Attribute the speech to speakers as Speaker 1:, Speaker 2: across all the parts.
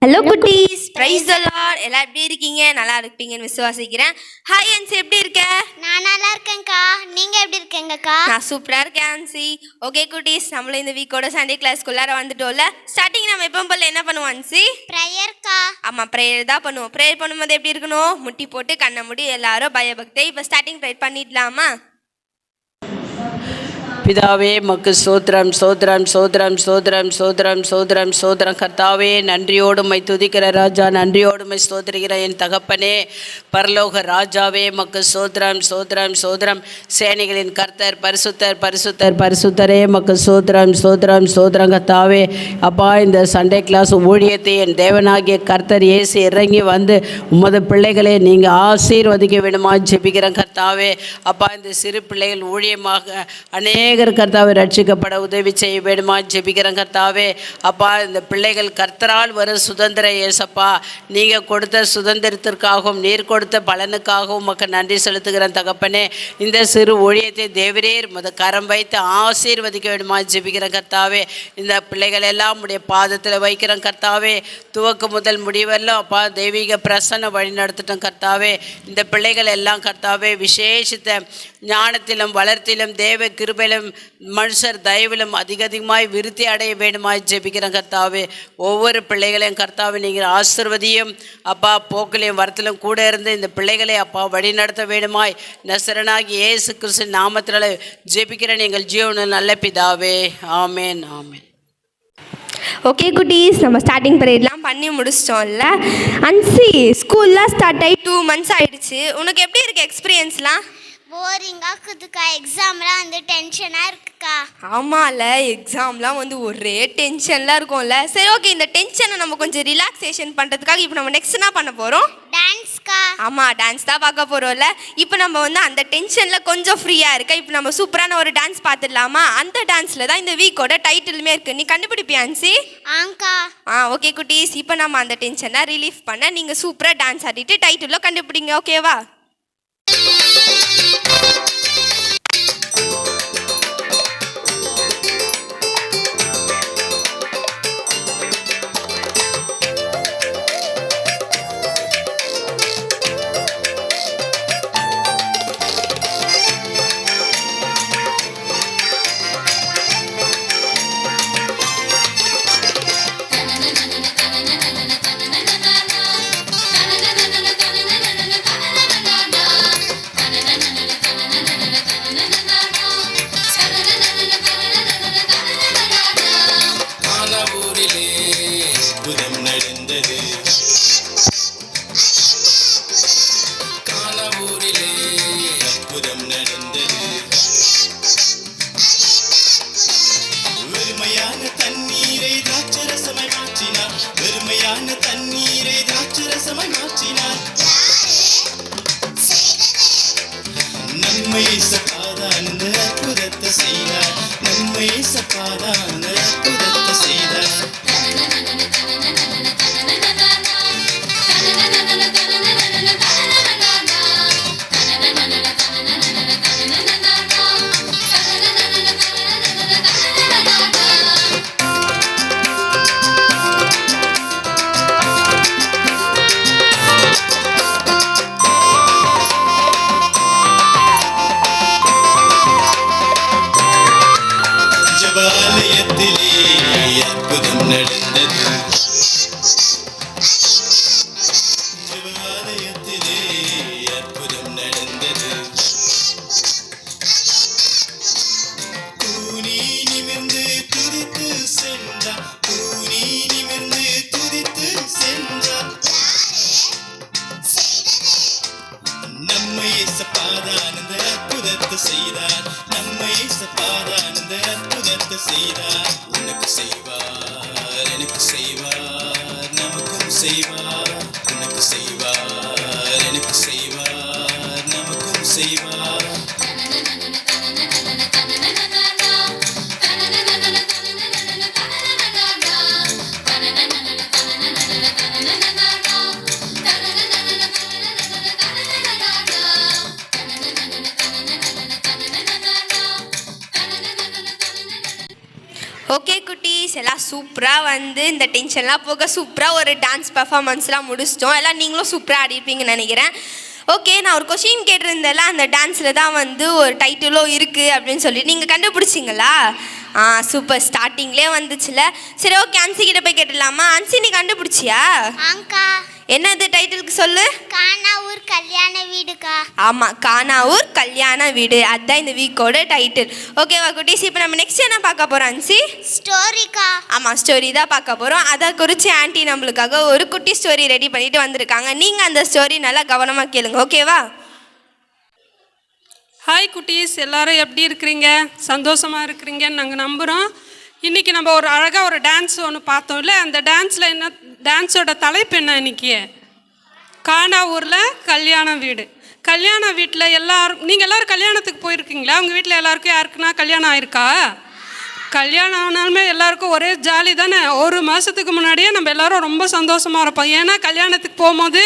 Speaker 1: Hello குட்டீஸ், praise the Lord. எல்லாம் எப்படி இருக்கீங்க? நல்லா இருப்பீங்கன்னு விசுவாசிக்கிறேன். ஹாய் ஆன்சி, எப்படி இருக்க?
Speaker 2: நான் நல்லா இருக்கேன்க்கா. நீங்க எப்படி இருக்கீங்கக்கா?
Speaker 1: நான் சூப்பரா இருக்கேன் ஆன்சி. ஓகே குட்டீஸ், நம்மளும் இந்த வீக்கோட சண்டே கிளாஸ்க்குள்ளார வந்துட்டோம்ல. ஸ்டார்டிங் நம்ம எப்பவும் போல என்ன பண்ணுவோம் ஆன்சி?
Speaker 2: ப்ரேயர்க்கா.
Speaker 1: ஆமாம், ப்ரேயர் தான் பண்ணுவோம். ப்ரேயர் பண்ணும்போது எப்படி இருக்கணும்? முட்டி போட்டு கண்ணை மூடி எல்லாரும் பயபக்தி. இப்போ ஸ்டார்டிங் ப்ரேயர் பண்ணிடலாமா?
Speaker 3: பிதாவே மக்கு சோத்திரம் சோத்திரம் சோத்திரம் சோத்திரம் சோத்திரம் சோத்திரம் சோத்திரம். கர்த்தாவே, நன்றியோடுமை துதிக்கிற ராஜா, நன்றியோடுமை சோதரிக்கிற என் தகப்பனே, பரலோக ராஜாவே மக்கு சோத்திரம் சோத்திரம் சோத்திரம். சேனைகளின் கர்த்தர் பரிசுத்தர் பரிசுத்தர் பரிசுத்தரே மக்கு சோத்திரம் சோத்திரம் சோத்திரம். கர்த்தாவே அப்பா, இந்த சண்டே கிளாஸ் ஊழியத்தை என் தேவனாகிய கர்த்தர் இயேசு இறங்கி வந்து உமது பிள்ளைகளை நீங்கள் ஆசீர்வதிக்க வேண்டுமா ஜெபிக்கிறேன் கர்த்தாவே. அப்பா, இந்த சிறு பிள்ளைகள் ஊழியமாக அநேக கர்த்தாவை ரட்சிக்கப்பட உதவி செய்ய வேண்டுமா ஜெபிக்கிறேன் கர்த்தாவே. அப்பா, இந்த பிள்ளைகள் கர்த்தரால் வரும் சுதந்திரம் ஏசப்பா, நீங்கள் கொடுத்த சுதந்திரத்திற்காகவும் நீர் கொடுத்த பலனுக்காகவும் உமக்கு நன்றி செலுத்துகிறேன் தகப்பனே. இந்த சிறு ஊழியத்தை தேவரீர் முத கரம் வைத்து ஆசீர்வதிக்க வேண்டுமா ஜெபிக்கிறேன் கர்த்தாவே. இந்த பிள்ளைகள் எல்லாம் உடைய பாதத்தில் வைக்கிறேன் கர்த்தாவே. துவக்க முதல் முடிவெல்லாம் அப்பா தெய்வீக பிரசன்ன வழி நடத்திட்டோம் கர்த்தாவே. இந்த பிள்ளைகள் எல்லாம் கர்த்தாவே விசேஷித்த ஞானத்திலும் வளர்த்திலும் தேவ கிருபையிலும் மனுஷர் தயவிலும் அதிகமாய் விருத்தி அடைய வேண்டுமாய் ஜெபிக்கிறேன் கர்த்தாவே. ஒவ்வொரு பிள்ளைகளையும் கர்த்தாவே நீங்கள் ஆசீர்வதியும் அப்பா. போக்கிலையும் வரத்திலும் கூட இருந்து இந்த பிள்ளைகளை அப்பா வழி நடத்த வேண்டுமாய் நசரனாகி இயேசு கிறிஸ்து நாமத்தினால ஜெபிக்கிறேன் எங்கள் ஜீவனில் நல்ல பிதாவே. ஆமேன் ஆமேன்.
Speaker 1: ஓகே குட்டீஸ், நம்ம ஸ்டார்டிங் ப்ரேயர்லாம் பண்ணி முடிச்சிட்டோம்ல. அன்சி, ஸ்கூல்லாம் ஸ்டார்ட் ஆகி 2 months ஆகிடுச்சு. உனக்கு எப்படி இருக்குது எக்ஸ்பீரியன்ஸ்லாம்?
Speaker 2: போரிங்காக இருக்குதுக்கா. எக்ஸாம்லாம் வந்து டென்ஷனாக இருக்குக்கா.
Speaker 1: ஆமாம்ல, எக்ஸாம்லாம் வந்து ஒரே டென்ஷன்லாம் இருக்கும்ல. சரி, ஓகே, இந்த டென்ஷனை நம்ம கொஞ்சம் ரிலாக்ஸேஷன் பண்ணுறதுக்காக இப்போ நம்ம நெக்ஸ்ட் என்ன பண்ண போகிறோம்?
Speaker 2: டான்ஸ்க்கா.
Speaker 1: ஆமாம், டான்ஸ் தான் பார்க்க போகிறோம்ல. இப்போ நம்ம வந்து அந்த டென்ஷனில் கொஞ்சம் ஃப்ரீயாக இருக்க இப்போ நம்ம சூப்பரான ஒரு டான்ஸ் பார்த்துடலாமா? அந்த டான்ஸில் தான் இந்த வீக்கோட டைட்டிலுமே இருக்குது. நீ கண்டுபிடிப்பியா ஆன்சி?
Speaker 2: ஆங்க்கா.
Speaker 1: ஓகே குட்டீஸ், இப்போ நம்ம அந்த டென்ஷனை ரிலீஃப் பண்ண நீங்கள் சூப்பராக டான்ஸ் ஆடிட்டு டைட்டிலில் கண்டுபிடிங்க, ஓகேவா? ஓகே குட்டீஸ், எல்லாம் சூப்பராக வந்து இந்த டென்ஷன்லாம் போக சூப்பராக ஒரு டான்ஸ் பர்ஃபார்மன்ஸ்லாம் முடிச்சிட்டோம். எல்லாம் நீங்களும் சூப்பராக ஆடிருப்பீங்கன்னு நினைக்கிறேன். ஓகே, நான் ஒரு கொஷின் கேட்டிருந்தேன்ல, அந்த டான்ஸில் தான் வந்து ஒரு டைட்டிலும் இருக்குது அப்படின்னு சொல்லி நீங்கள் கண்டுபிடிச்சிங்களா? சூப்பர், ஸ்டார்டிங்லேயே வந்துச்சுல. சரி, ஓகே, அன்சி கிட்ட போய் கேட்டுடலாமா? அன்சி, நீ கண்டுபிடிச்சியா?
Speaker 2: ஆங்க்கா,
Speaker 1: என்னது டைட்டிலுக்கு சொல்லு.
Speaker 2: கானாவூர் கல்யாண வீடுக்கா.
Speaker 1: ஆமாம், கானாவூர் கல்யாண வீடு, அதுதான் இந்த வீக்கோட டைட்டில். ஓகேவா குட்டீஸ், இப்போ நம்ம நெக்ஸ்ட் என்ன பார்க்க போகிறோம் அன்சி?
Speaker 2: ஸ்டோரிக்கா.
Speaker 1: ஆமாம், ஸ்டோரி தான் பார்க்க போகிறோம். அதை குறித்து ஆன்ட்டி நம்மளுக்காக ஒரு குட்டி ஸ்டோரி ரெடி பண்ணிட்டு வந்திருக்காங்க. நீங்கள் அந்த ஸ்டோரி நல்லா கவனமாக கேளுங்க, ஓகேவா?
Speaker 4: ஹாய் குட்டீஸ், எல்லாரும் எப்படி இருக்கிறீங்க? சந்தோஷமாக இருக்கிறீங்கன்னு நாங்கள் நம்புகிறோம். இன்றைக்கி நம்ம ஒரு அழகாக ஒரு டான்ஸ் ஒன்று பார்த்தோம்ல, அந்த டான்ஸில் என்ன, டான்ஸோட தலைப்பு என்ன இன்றைக்கி? கானாவூரில் கல்யாண வீடு. கல்யாண வீட்டில் நீங்கள் எல்லோரும் கல்யாணத்துக்கு போயிருக்கீங்களா? உங்கள் வீட்டில் எல்லாருக்கும் யாருக்குன்னா கல்யாணம் ஆயிருக்கா? கல்யாணம் ஆனாலுமே எல்லாருக்கும் ஒரே ஜாலி தானே. ஒரு மாதத்துக்கு முன்னாடியே நம்ம எல்லோரும் ரொம்ப சந்தோஷமாக இருப்போம். ஏன்னா கல்யாணத்துக்கு போகும்போது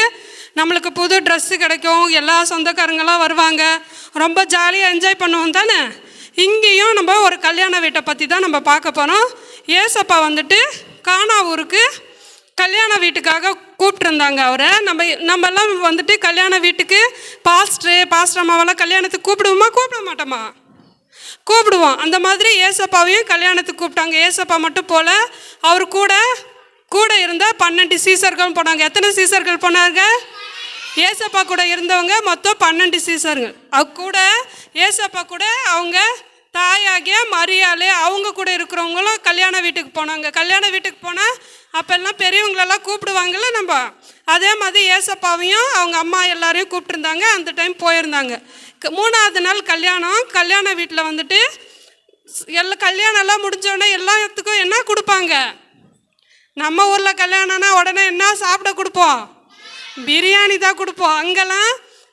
Speaker 4: நம்மளுக்கு புது ட்ரெஸ்ஸு கிடைக்கும், எல்லா சொந்தக்காரங்களாம் வருவாங்க, ரொம்ப ஜாலியாக என்ஜாய் பண்ணுவோம் தானே. இங்கேயும் நம்ம ஒரு கல்யாண வீட்டை பற்றி தான் நம்ம பார்க்க போகிறோம். ஏசப்பா வந்துட்டு கானாவூருக்கு கல்யாண வீட்டுக்காக கூப்பிட்டுருந்தாங்க அவரை. நம்மெல்லாம் வந்துட்டு கல்யாண வீட்டுக்கு பாஸ்டர் அம்மாவெல்லாம் கல்யாணத்துக்கு கூப்பிடுவோமா, கூப்பிட மாட்டோமா? கூப்பிடுவோம். அந்த மாதிரி ஏசப்பாவையும் கல்யாணத்துக்கு கூப்பிட்டாங்க. ஏசப்பா மட்டும் போல, அவர் கூட இருந்த 12 சீசர்கள் போனாங்க. எத்தனை சீசர்கள் போனாங்க? ஏசப்பா கூட இருந்தவங்க மொத்தம் 12 சீசர்கள். கூட ஏசப்பா கூட அவங்க தாயாகிய மரியாளே அவங்க கூட இருக்கிறவங்களும் கல்யாண வீட்டுக்கு போனாங்க. கல்யாண வீட்டுக்கு போனால் அப்போல்லாம் பெரியவங்களெல்லாம் கூப்பிடுவாங்கள்ல நம்ம. அதே மாதிரி ஏசப்பாவையும் அவங்க அம்மா எல்லாரையும் கூப்பிட்டுருந்தாங்க. அந்த டைம் போயிருந்தாங்க. 3ஆவது நாள் கல்யாண வீட்டில் வந்துட்டு கல்யாணம்லாம் முடிஞ்சோடனே எல்லாத்துக்கும் என்ன கொடுப்பாங்க? நம்ம ஊரில் கல்யாணம்னா உடனே என்ன சாப்பிட கொடுப்போம்? பிரியாணி தான் கொடுப்போம். அங்கெல்லாம்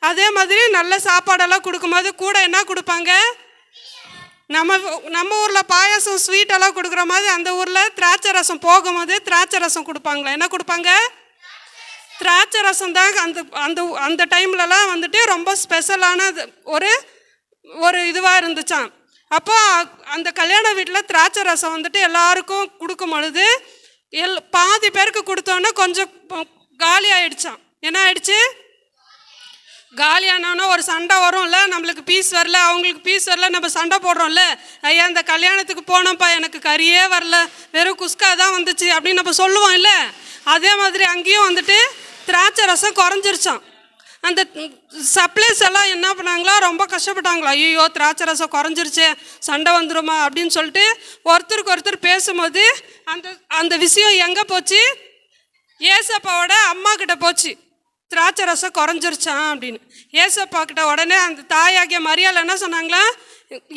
Speaker 4: அதே மாதிரி நல்ல சாப்பாடெல்லாம் கொடுக்கும்போது கூட என்ன கொடுப்பாங்க? நம்ம ஊரில் பாயாசம் ஸ்வீட்டெல்லாம் கொடுக்குற மாதிரி அந்த ஊரில் திராட்சை ரசம் போகும்போது திராட்சை ரசம் கொடுப்பாங்களா? என்ன கொடுப்பாங்க? திராட்சை ரசம் தான் அந்த டைம்லலாம் வந்துட்டு ரொம்ப ஸ்பெஷலான ஒரு இதுவாக இருந்துச்சான். அப்போ அந்த கல்யாண வீட்டில் திராட்சை ரசம் வந்துட்டு எல்லாருக்கும் கொடுக்கும் பொழுது பாதி பேருக்கு கொடுத்தோன்னே கொஞ்சம் காலி ஆகிடுச்சான். என்ன ஆயிடுச்சு? காலியானோன்னா ஒரு சண்டை வரும்ல, நம்மளுக்கு பீஸ் வரல, அவங்களுக்கு பீஸ் வரல, நம்ம சண்டை போடுறோம்ல, ஐயா இந்த கல்யாணத்துக்கு போனோம்ப்பா, எனக்கு கறியே வரல, வெறும் குஸ்கா தான் வந்துச்சு அப்படின்னு நம்ம சொல்லுவோம் இல்லை? அதே மாதிரி அங்கேயும் வந்துட்டு திராட்சை ரசம் குறைஞ்சிருச்சான். அந்த சப்ளைஸ் எல்லாம் என்ன பண்ணாங்களா, ரொம்ப கஷ்டப்பட்டாங்களா. ஐயோ திராட்சை ரசம் குறைஞ்சிருச்சு, சண்டை வந்துடுமா அப்படின்னு சொல்லிட்டு ஒருத்தருக்கு ஒருத்தர் பேசும்போது அந்த விஷயம் எங்கே போச்சு? ஏசப்பாவோட அம்மா கிட்ட போச்சு. திராட்சை ரசம் குறைஞ்சிருச்சான் அப்படின்னு. ஏசப்பா கிட்ட உடனே அந்த தாயாகிய மரியாள் என்ன சொன்னாங்களா,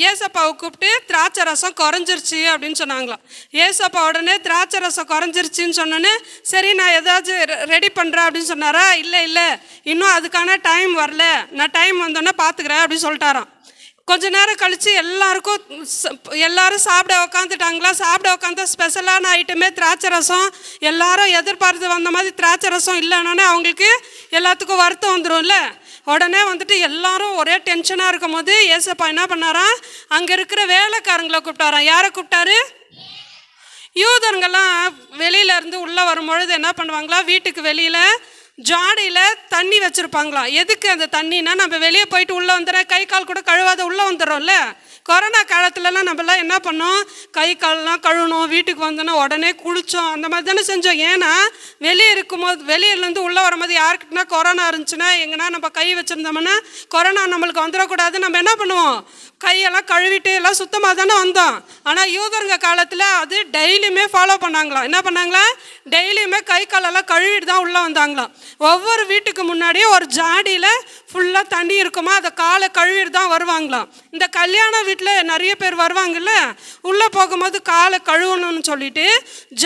Speaker 4: ஏசப்பாவை கூப்பிட்டு திராட்சை ரசம் குறைஞ்சிருச்சு அப்படின்னு சொன்னாங்களாம். ஏசப்பா உடனே திராட்சை ரசம் குறைஞ்சிருச்சின்னு சொன்னோன்னே சரி நான் ஏதாச்சும் ரெடி பண்ணுறேன் அப்படின்னு சொன்னாரா? இல்லை இன்னும் அதுக்கான டைம் வரல, நான் டைம் வந்தோன்னே பார்த்துக்கிறேன் அப்படின்னு சொல்லிட்டாராம். கொஞ்ச நேரம் கழித்து எல்லாரும் சாப்பிட உக்காந்துட்டாங்களா. சாப்பிட உக்காந்தா ஸ்பெஷலான ஐட்டமே திராட்சை ரசம். எல்லாரும் எதிர்பார்த்து வந்த மாதிரி திராட்சை ரசம் இல்லைன்னொன்னே அவங்களுக்கு எல்லாத்துக்கும் வருத்தம் வந்துடும்ல. உடனே வந்துட்டு எல்லாரும் ஒரே டென்ஷனாக இருக்கும் போது ஏசப்பா என்ன பண்ணாராம், அங்கே இருக்கிற வேலைக்காரங்களை கூப்பிட்டாராம். யாரை கூப்பிட்டாரு? யூதர்கள்லாம் வெளியிலேருந்து உள்ளே வரும்பொழுது என்ன பண்ணுவாங்களா, வீட்டுக்கு வெளியில் ஜாடியில் தண்ணி வச்சுருப்பாங்களாம். எதுக்கு அந்த தண்ணின்னா, நம்ம வெளியே போயிட்டு உள்ளே வந்துடுறேன் கை கால் கூட கழுவாத உள்ளே வந்துடுறோம்ல. கொரோனா காலத்துலலாம் நம்மளாம் என்ன பண்ணோம், கை கால்லாம் கழுவணும், வீட்டுக்கு வந்தோன்னா உடனே குளித்தோம், அந்த மாதிரி தானே செஞ்சோம். ஏன்னா வெளியிலேருந்து உள்ளே வரும்போது யாருக்கிட்டனா கொரோனா இருந்துச்சுன்னா எங்கன்னா நம்ம கை வச்சுருந்தோம்னா கொரோனா நம்மளுக்கு வந்துடக்கூடாது. நம்ம என்ன பண்ணுவோம், கையெல்லாம் கழுவிட்டு எல்லாம் சுத்தமாக தானே வந்தோம். ஆனால் யூதருங்க காலத்தில் அது டெய்லியுமே ஃபாலோ பண்ணாங்களாம். என்ன பண்ணாங்களா, டெய்லியுமே கை காலெல்லாம் கழுவிட்டு தான் உள்ளே வந்தாங்களாம். ஒவ்வொரு வீட்டுக்கு முன்னாடியும் ஒரு ஜாடியில் ஃபுல்லாக தண்ணி இருக்குமா, அதை காலை கழுவிட்டு தான் வருவாங்களாம். இந்த கல்யாண வீட்டில் நிறைய பேர் வருவாங்கல்ல, உள்ளே போகும்போது காலை கழுவணும்னு சொல்லிட்டு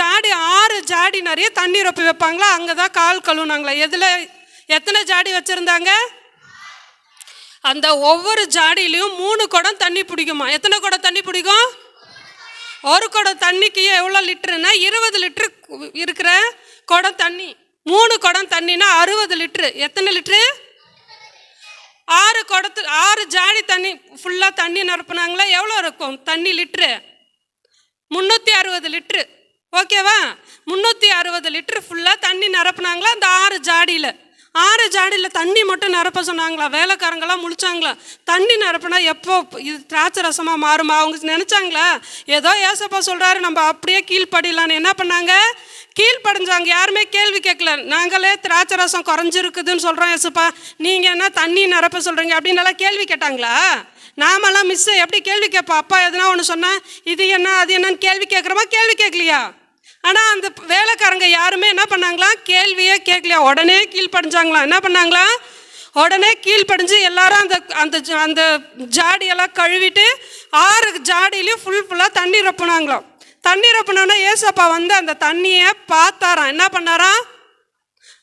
Speaker 4: 6 ஜாடி நிறைய தண்ணி ரொப்பி வைப்பாங்களா, அங்கே தான் கால் கழுவுனாங்களா. எத்தனை ஜாடி வச்சுருந்தாங்க? அந்த ஒவ்வொரு ஜாடியிலையும் 3 குடம் தண்ணி பிடிக்குமா. எத்தனை குடம் தண்ணி பிடிக்கும்? ஒரு குடம் தண்ணிக்கு எவ்வளோ லிட்டருன்னா 20 லிட்டரு இருக்கிற குடம் தண்ணி. 3 குடம் தண்ணினா 60 லிட்டரு. எத்தனை லிட்டரு? 6 ஜாடி தண்ணி ஃபுல்லாக தண்ணி நிரப்புனாங்களா, எவ்வளோ இருக்கும் தண்ணி லிட்ரு? 360 லிட்ரு. ஓகேவா? 360 லிட்டர் ஃபுல்லாக தண்ணி நிரப்புனாங்களா அந்த 6 ஜாடியில் தண்ணி மட்டும் நிரப்ப சொன்னாங்களா. வேலைக்காரங்களாம் முழிச்சாங்களா, தண்ணி நிரப்புனா எப்போ இது திராட்சை ரசமாக மாறுமா? அவங்க நினச்சாங்களா ஏதோ ஏசப்பா சொல்கிறாரு நம்ம அப்படியே கீழ்ப்படிலான்னு. என்ன பண்ணாங்க? கீழ்ப்படிஞ்சாங்க. யாருமே கேள்வி கேட்கல. நாங்களே திராட்சை ரசம் குறைஞ்சிருக்குதுன்னு சொல்கிறோம் ஏசப்பா, நீங்கள் என்ன தண்ணி நிரப்ப சொல்கிறீங்க அப்படின்னு எல்லாம் கேள்வி கேட்டாங்களா? நாமெல்லாம் மிஸ்ஸை எப்படி கேள்வி கேட்போம்? அப்பா எதுனா ஒன்று சொன்னால் இது என்ன அது என்னன்னு கேள்வி கேட்குறோமா? கேள்வி கேட்கலையா? ஆனால் அந்த வேலைக்காரங்க யாருமே என்ன பண்ணாங்களா? கேள்வியே கேட்கலையா, உடனே கீழ்ப்படிஞ்சாங்களா. என்ன பண்ணாங்களா? உடனே கீழ்ப்படிஞ்சு எல்லாரும் அந்த அந்த அந்த ஜாடியெல்லாம் கழுவிட்டு 6 ஜாடியிலையும் ஃபுல்லாக தண்ணி ரொப்பினாங்களாம். தண்ணி ரொப்பினோன்னா ஏசப்பா வந்து அந்த தண்ணியை பார்த்தாராம். என்ன பண்ணாராம்?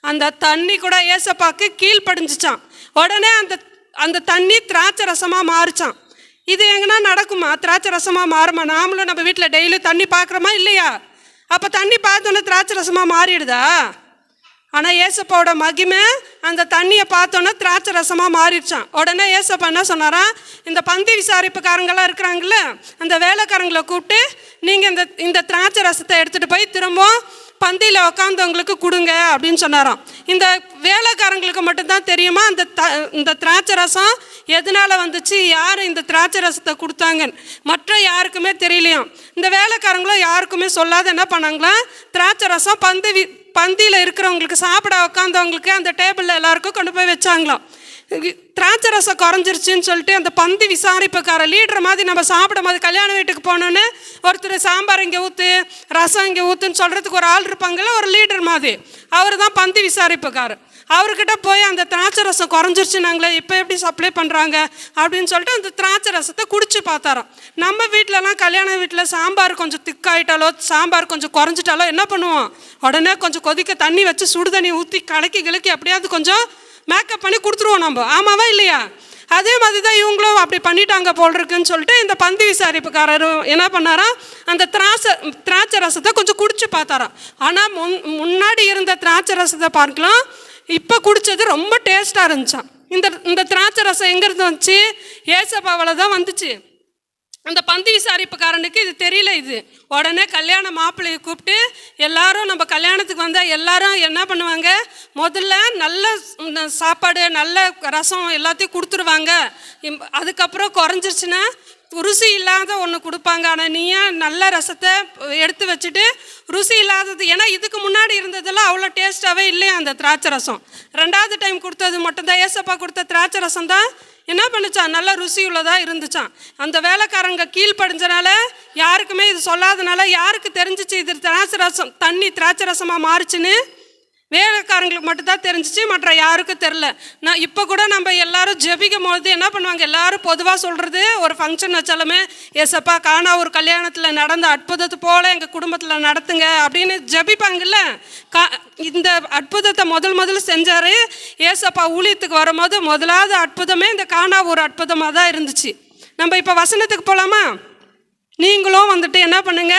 Speaker 4: அந்த தண்ணி கூட ஏசப்பாக்கு கீழ்ப்படிஞ்சிச்சான். உடனே அந்த தண்ணி திராட்சை ரசமாக மாறிச்சான். இது எங்கன்னா நடக்குமா? திராட்சை ரசமாக மாறுமா? நாமளும் நம்ம வீட்டில் டெய்லி தண்ணி பார்க்குறோமா இல்லையா? அப்போ தண்ணி பார்த்தோன்னே திராட்சை ரசமாக மாறிடுதா? ஆனால் ஏசப்பாவோட மகிமை அந்த தண்ணியை பார்த்தோன்னே திராட்சை ரசமாக மாறிடுச்சான். உடனே ஏசப்பா என்ன சொன்னாரா, இந்த பந்தி விசாரிப்புக்காரங்களாம் இருக்கிறாங்களே அந்த வேலைக்காரங்களை கூப்பிட்டு நீங்கள் இந்த திராட்சை ரசத்தை எடுத்துகிட்டு போய் திரும்ப பந்தியில் உட்காந்தவங்களுக்கு கொடுங்க அப்படின்னு சொன்னாராம். இந்த வேலைக்காரங்களுக்கு மட்டும்தான் தெரியுமா இந்த திராட்சை ரசம் எதனால் வந்துச்சு, யார் இந்த திராட்சை ரசத்தை கொடுத்தாங்கன்னு. மற்ற யாருக்குமே தெரியலையாம். இந்த வேலைக்காரங்களும் யாருக்குமே சொல்லாத என்ன பண்ணாங்களா, திராட்சை ரசம் பந்தியில் இருக்கிறவங்களுக்கு சாப்பிட உட்காந்தவங்களுக்கு அந்த டேபிளில் எல்லாருக்கும் கொண்டு போய் வச்சாங்களாம். திராட்சை ரசம் குறைஞ்சிருச்சுன்னு சொல்லிட்டு அந்த பந்தி விசாரிப்புக்கார லீடர் மாதிரி நம்ம சாப்பிடும் போது கல்யாண வீட்டுக்கு போனோன்னு ஒருத்தர் சாம்பார் இங்கே ஊற்று ரசம் இங்கே ஊற்றுன்னு சொல்கிறதுக்கு ஒரு ஆள் இருப்பாங்கள்ல, ஒரு லீடர் மாதிரி. அவர் தான் பந்தி விசாரிப்புக்காரர். அவர்கிட்ட போய் அந்த திராட்சை ரசம் குறைஞ்சிருச்சுனாங்களே இப்போ எப்படி சப்ளை பண்ணுறாங்க அப்படின்னு சொல்லிட்டு அந்த திராட்சை ரசத்தை குடிச்சு பார்த்தாராம். நம்ம வீட்டிலலாம் கல்யாண வீட்டில் சாம்பார் கொஞ்சம் திக்காயிட்டாலோ சாம்பார் கொஞ்சம் குறைஞ்சிட்டாலோ என்ன பண்ணுவோம், உடனே கொஞ்சம் கொதிக்க தண்ணி வச்சு சுடு தண்ணி ஊற்றி கலக்கி அப்படியாவது கொஞ்சம் மேக்கப் பண்ணி கொடுத்துருவோம் நம்ம. ஆமாவா இல்லையா? அதே மாதிரி தான் இவங்களும் அப்படி பண்ணிட்டாங்க போல் இருக்குன்னு சொல்லிட்டு இந்த பந்தி விசாரிப்புக்காரர் என்ன பண்ணாராம், அந்த திராட்சை ரசத்தை கொஞ்சம் குடிச்சு பார்த்தாராம். ஆனால் முன்னாடி இருந்த திராட்சை ரசத்தை பார்க்கலாம், இப்போ குடித்தது ரொம்ப டேஸ்ட்டாக இருந்துச்சான். இந்த திராட்சை ரசம் எங்கேருந்து வந்துச்சு? ஏசப்பாவால் தான் வந்துச்சு. அந்த பந்தி விசாரிப்புக்காரனுக்கு இது தெரியல. இது உடனே கல்யாண மாப்பிள்ளையை கூப்பிட்டு எல்லாரும் நம்ம கல்யாணத்துக்கு வந்தால் எல்லாரும் என்ன பண்ணுவாங்க, முதல்ல நல்ல சாப்பாடு நல்ல ரசம் எல்லாத்தையும் கொடுத்துருவாங்க. அதுக்கப்புறம் குறைஞ்சிருச்சுன்னா ருசி இல்லாத ஒன்று கொடுப்பாங்க. ஆனால் நீ ஏன் நல்ல ரசத்தை எடுத்து வச்சுட்டு ருசி இல்லாதது, ஏன்னா இதுக்கு முன்னாடி இருந்ததெல்லாம் அவ்வளோ டேஸ்ட்டாகவே இல்லையா அந்த திராட்சை ரசம். 2வது டைம் கொடுத்தது மட்டும்தான் ஏசப்பா கொடுத்த திராட்சை ரசம் தான் என்ன பண்ணுச்சான், நல்ல ருசி உள்ளதாக இருந்துச்சான். அந்த வேலைக்காரங்க கீழ்ப்படிஞ்சனால யாருக்குமே இது சொல்லாதனால யாருக்கு தெரிஞ்சிச்சு இது திராட்சை ரசம் தண்ணி திராட்சை ரசமாக மாறிச்சுன்னு? வேலைக்காரங்களுக்கு மட்டும்தான் தெரிஞ்சிச்சு, மற்ற யாருக்கும் தெரில. நான் இப்போ கூட நம்ம எல்லாரும் ஜெபிக்கும் போது என்ன பண்ணுவாங்க, எல்லாரும் பொதுவாக சொல்கிறது, ஒரு ஃபங்க்ஷன் வச்சாலுமே ஏசப்பா காணா ஒரு கல்யாணத்தில் நடந்த அற்புதத்தை போல் எங்கள் குடும்பத்தில் நடத்துங்க அப்படின்னு ஜெபிப்பாங்கல்ல. இந்த அற்புதத்தை முதல்ல செஞ்சார் ஏசப்பா. ஊழியத்துக்கு வரும்போது முதலாவது அற்புதமே இந்த காணா ஒரு அற்புதமாக தான் இருந்துச்சு. நம்ம இப்போ வசனத்துக்கு போகலாமா? நீங்களும் வந்துட்டு என்ன பண்ணுங்க,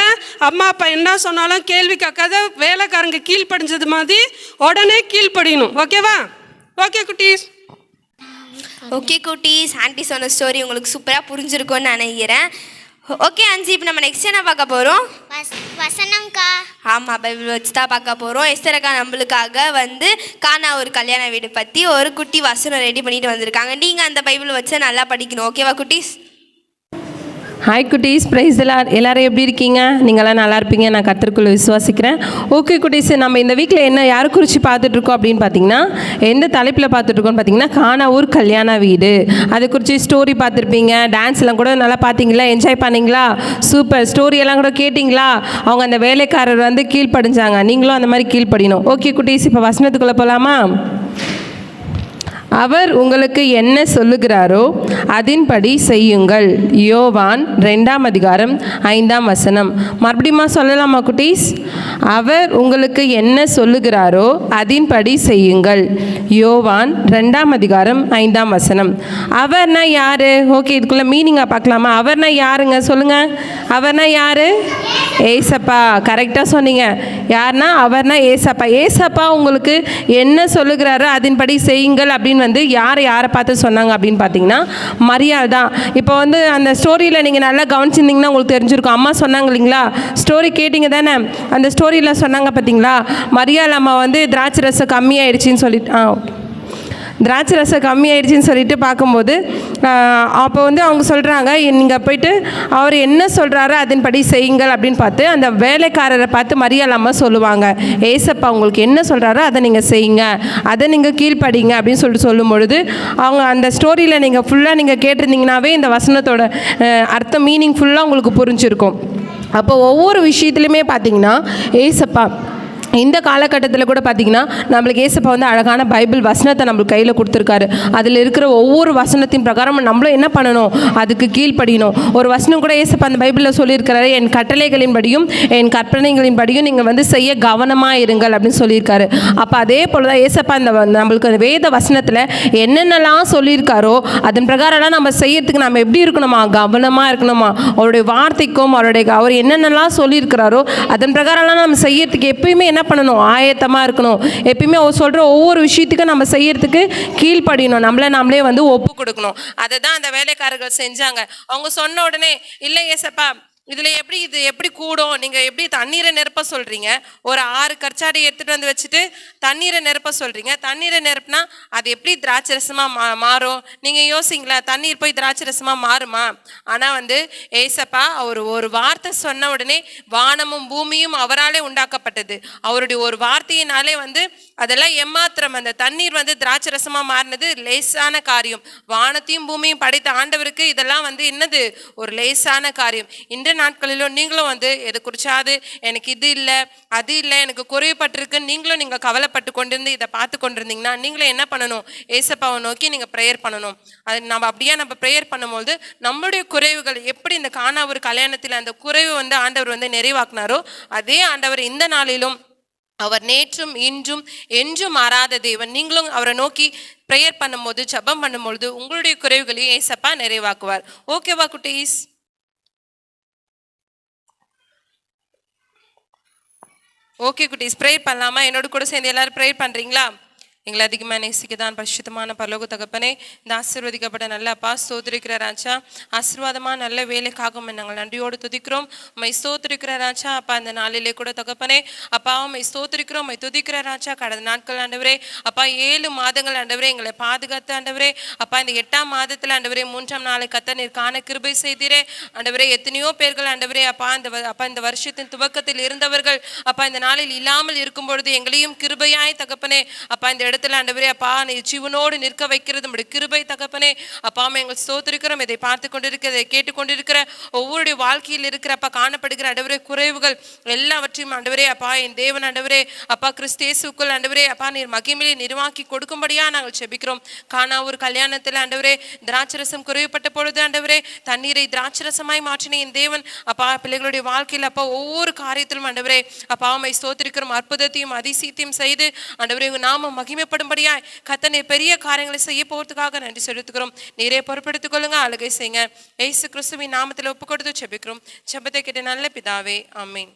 Speaker 4: அம்மா அப்பா என்ன சொன்னாலும் கேள்வி கேட்காத வேலைக்காரங்க கீழ்ப்படிஞ்சது மாதிரி உடனே கீழ்ப்படியணும். ஓகேவா? ஓகே குட்டீஸ்.
Speaker 1: ஓகே குட்டீஸ், ஆண்டி சொன்ன ஸ்டோரி உங்களுக்கு சூப்பராக புரிஞ்சிருக்கும்னு நினைக்கிறேன். ஓகே அன்சி, இப்போ நம்ம நெக்ஸ்ட் என்ன பார்க்க போகிறோம்?
Speaker 2: வசனம்க்கா.
Speaker 1: ஆமாம், பைபிள் வச்சு தான் பார்க்க போகிறோம். எஸ்தரக்கா நம்மளுக்காக வந்து காணா ஒரு கல்யாண வீடு பற்றி ஒரு குட்டி வசனம் ரெடி பண்ணிட்டு வந்திருக்காங்க. நீங்கள் அந்த பைபிள் வச்சு நல்லா படிக்கணும். ஓகேவா குட்டீஸ்?
Speaker 5: ஹாய் குட்டீஸ், ப்ரைஸ் எல்லாரும் எப்படி இருக்கீங்க? நீங்களாம் நல்லா இருப்பீங்க, நான் கர்த்தருக்குள்ள விசுவாசிக்கிறேன். ஓகே குட்டீஸ், நம்ம இந்த வீக்கில் என்ன யாரை குறித்து பார்த்துட்ருக்கோம் அப்படின்னு பார்த்தீங்கன்னா, எந்த தலைப்பில் பார்த்துட்ருக்கோன்னு பார்த்தீங்கன்னா காணா ஊர் கல்யாண வீடு. அதை குறித்து ஸ்டோரி பார்த்துருப்பீங்க, டான்ஸ்லாம் கூட நல்லா பார்த்தீங்களா, என்ஜாய் பண்ணிங்களா? சூப்பர். ஸ்டோரியெல்லாம் கூட கேட்டிங்களா? அவங்க அந்த வேலைக்காரர் வந்து கீழ்ப்படிஞ்சாங்க, நீங்களும் அந்த மாதிரி கீழ்ப்படியணும். ஓகே குட்டீஸ், இப்போ வசனத்துக்குள்ளே போகலாமா? அவர் உங்களுக்கு என்ன சொல்லுகிறாரோ அதின்படி செய்யுங்கள். யோவான் 2ஆம் அதிகாரம் 5ஆம் வசனம். மறுபடியும் சொல்லலாமா குட்டீஸ்? அவர் உங்களுக்கு என்ன சொல்லுகிறாரோ அதின்படி செய்யுங்கள். யோவான் 2ஆம் அதிகாரம் 5ஆம் வசனம். அவர்னா யாரு? ஓகே, இதுக்குள்ள மீனிங்காக பார்க்கலாமா? அவர்னா யாருங்க சொல்லுங்கள். அவர்னா யாரு? ஏசப்பா. கரெக்டாக சொன்னீங்க. யாருன்னா அவர்னா ஏசப்பா. ஏசப்பா உங்களுக்கு என்ன சொல்லுகிறாரோ அதன்படி செய்யுங்கள் அப்படின்னு வந்து யாரை பார்த்து சொன்னாங்க அப்படின்னு பார்த்தீங்கன்னா மரியாள் தான். இப்போ வந்து அந்த ஸ்டோரியில் நீங்கள் நல்லா கவனிச்சிருந்தீங்கன்னா உங்களுக்கு தெரிஞ்சிருக்கும். அம்மா சொன்னாங்க இல்லைங்களா, ஸ்டோரி கேட்டிங்க தானே, அந்த ஸ்டோரியில் சொன்னாங்க பார்த்தீங்களா, மரியாள் அம்மா வந்து திராட்சை ரசம் கம்மியாயிடுச்சின்னு சொல்லிட்டு திராட்சை ரசம் கம்மியாயிடுச்சின்னு சொல்லிட்டு பார்க்கும்போது அப்போ வந்து அவங்க சொல்கிறாங்க, நீங்கள் போயிட்டு அவர் என்ன சொல்கிறாரோ அதன்படி செய்யுங்கள் அப்படின்னு பார்த்து அந்த வேலைக்காரரை பார்த்து மரியாள் அம்மா சொல்லுவாங்க, ஏசப்பா உங்களுக்கு என்ன சொல்கிறாரோ அதை நீங்கள் செய்யுங்க, அதை நீங்கள் கீழ்ப்படிங்க அப்படின்னு சொல்லிட்டு சொல்லும் பொழுது அவங்க அந்த ஸ்டோரியில் நீங்கள் ஃபுல்லாக நீங்கள் கேட்டிருந்தீங்கன்னாவே இந்த வசனத்தோட அர்த்தம் மீனிங் ஃபுல்லாக உங்களுக்கு புரிஞ்சிருக்கும். அப்போ ஒவ்வொரு விஷயத்துலையுமே பார்த்தீங்கன்னா ஏசப்பா இந்த காலகட்டத்தில் கூட பார்த்திங்கன்னா நம்மளுக்கு ஏசப்பா வந்து அழகான பைபிள் வசனத்தை நம்மளுக்கு கையில் கொடுத்துருக்காரு. அதில் இருக்கிற ஒவ்வொரு வசனத்தின் பிரகாரம் நம்மளும் என்ன பண்ணணும், அதுக்கு கீழ்ப்படியணும். ஒரு வசனம் கூட ஏசப்பா அந்த பைபிளில் சொல்லியிருக்கிறாரு, என் கட்டளைகளின்படியும் என் கற்பனைகளின்படியும் நீங்கள் வந்து செய்ய கவனமாக இருங்கள் அப்படின்னு சொல்லியிருக்காரு. அப்போ அதே போல் தான் ஏசப்பா அந்த நம்மளுக்கு அந்த வேத வசனத்தில் என்னென்னலாம் சொல்லியிருக்காரோ அதன் பிரகாரம்லாம் நம்ம செய்யறதுக்கு நம்ம எப்படி இருக்கணுமா, கவனமாக இருக்கணுமா. அவருடைய வார்த்தைக்கும் அவர் என்னென்னலாம் சொல்லியிருக்கிறாரோ அதன் பிரகாரம்லாம் நம்ம செய்யறதுக்கு எப்பயுமே என்ன பண்ணணும், ஆயத்தமாக இருக்கணும். எப்பயுமே சொல்கிற ஒவ்வொரு விஷயத்துக்கும் நம்ம செய்யறதுக்கு கீழ்ப்படியணும், நம்மளே வந்து ஒப்பு கொடுக்கணும். அதை தான் அந்த வேலைக்காரர்கள் செஞ்சாங்க. அவங்க சொன்ன உடனே, இல்லை ஏசப்பா இதில் இது எப்படி கூடும், நீங்கள் எப்படி தண்ணீரை நிரப்ப சொல்கிறீங்க, ஒரு 6 கற்சாடி எடுத்துகிட்டு வந்து வச்சுட்டு தண்ணீரை நிரப்ப சொல்கிறீங்க, தண்ணீரை நிரப்புனா அது எப்படி திராட்சை ரசமாக மாறும், நீங்கள் யோசிங்களா, தண்ணீர் போய் திராட்சை ரசமாக மாறுமா? ஆனால் வந்து ஏசப்பா அவர் ஒரு வார்த்தை சொன்ன உடனே வானமும் பூமியும் அவராலே உண்டாக்கப்பட்டது. அவருடைய ஒரு வார்த்தையினாலே வந்து அதெல்லாம் எம்மாத்திரம், அந்த தண்ணீர் வந்து திராட்சை ரசமாக மாறினது லேசான காரியம். வானத்தையும் பூமியும் படைத்த ஆண்டவருக்கு இதெல்லாம் வந்து என்னது, ஒரு லேசான காரியம். இந்த நாட்களிலும் நீங்களும் வந்து எது குறிச்சாது எனக்கு இது இல்லை அது இல்லை எனக்கு குறைவுபட்டிருக்குன்னு நீங்கள் கவலைப்பட்டு கொண்டிருந்து இதை பார்த்து கொண்டிருந்தீங்கன்னா நீங்களும் என்ன பண்ணணும், ஏசப்பாவை நோக்கி நீங்கள் ப்ரேயர் பண்ணணும். அது நம்ம ப்ரேயர் பண்ணும்போது நம்மளுடைய குறைவுகள் எப்படி இந்த காணா ஒரு கல்யாணத்தில் அந்த குறைவு வந்து ஆண்டவர் வந்து நிறைவாக்குனாரோ அதே ஆண்டவர் இந்த நாளிலும் அவர் நேற்றும் இன்றும் என்றும் மாறாத தேவன். நீங்களும் அவரை நோக்கி ப்ரேயர் பண்ணும்போது ஜெபம் பண்ணும்பொழுது உங்களுடைய குறைவுகளையும் ஏசப்பா நிறைவாக்குவார். ஓகேவா குட்டீஸ்? ஓகே குட்டீஸ், ப்ரேயர் பண்ணலாமா? என்னோட கூட சேர்ந்து எல்லாரும் ப்ரேயர் பண்ணுறீங்களா? எங்களை அதிகமாக நேசிக்கதான் பரிசுத்தமான பரலோக தகப்பனே, இந்த ஆசீர்வதிக்கப்பட்ட நல்ல அப்பா ஸ்தோத்திரிக்கிற ராஜா, ஆசீர்வாதமாக நல்ல வேலைக்காகவும் நாங்கள் நன்றியோடு துதிக்கிறோம். உம்மை ஸ்தோத்திரிக்கிற ராஜா அப்பா, இந்த நாளிலே கூட தகப்பனே அப்பா உம்மை ஸ்தோத்திரிக்கிறோம், உம்மை துதிக்கிற ராஜா. கடந்த நாட்கள் ஆண்டவரே அப்பா 7 மாதங்கள் ஆண்டவரே எங்களை பாதுகாத்து ஆண்டவரே அப்பா, இந்த 8ஆம் மாதத்தில் ஆண்டவரே 3ஆம் நாளை கத்த நீர் காண கிருபை செய்தீரே ஆண்டவரே. எத்தனையோ பேர்கள் ஆண்டவரே அப்பா இந்த வருஷத்தின் துவக்கத்தில் இருந்தவர்கள் அப்பா இந்த நாளில் இல்லாமல் இருக்கும் பொழுது எங்களையும் கிருபையாய் தகப்பனே அப்பா இந்த இடத்துல ஆண்டவரே அப்பா நீ ஜீவனோடு நிற்க வைக்கிறது நம்முடைய கிருபை தகப்பனே. அப்பா எங்கள் ஸ்தோத்திரிக்கிறோம். இதை பார்த்து கொண்டிருக்கிற, இதை கேட்டுக்கொண்டிருக்கிற ஒவ்வொருடைய வாழ்க்கையில் இருக்கிற அப்பா காணப்படுகிற ஆண்டவரே குறைவுகள் எல்லாவற்றையும் ஆண்டவரே அப்பா என் தேவன் ஆண்டவரே அப்பா கிறிஸ்தேசுக்குள் ஆண்டவரே அப்பா நீர் மகிமையை நிர்வாகி கொடுக்கும்படியா நாங்கள் செபிக்கிறோம். காணா ஒரு கல்யாணத்தில் ஆண்டவரே திராட்சரசம் குறைவுபட்ட பொழுது ஆண்டவரே தண்ணீரை திராட்சரசமாய் மாற்றின என் தேவன் அப்பா பிள்ளைகளுடைய வாழ்க்கையில் அப்பா ஒவ்வொரு காரியத்திலும் ஆண்டவரே அப்பா உம்மை ஸ்தோத்திரிக்கிறோம். அற்புதத்தையும் அதிசயத்தையும் செய்து ஆண்டவரே உங்க நாமம் மகிமைப்படும்படியா கத்த நீர் பெரிய காரியங்களை செய்ய போகிறதுக்காக நன்றி செலுத்துகிறோம். நீரே பொறுப்படுத்திக் கொள்ளுங்க, அழகை செய்யுங்க. இயேசு கிறிஸ்துவின் நாமத்தில் ஒப்பு கொடுத்து செபிக்கிறோம். ஜெபத்தை கேட்ட நல்ல பிதாவே, ஆமென்.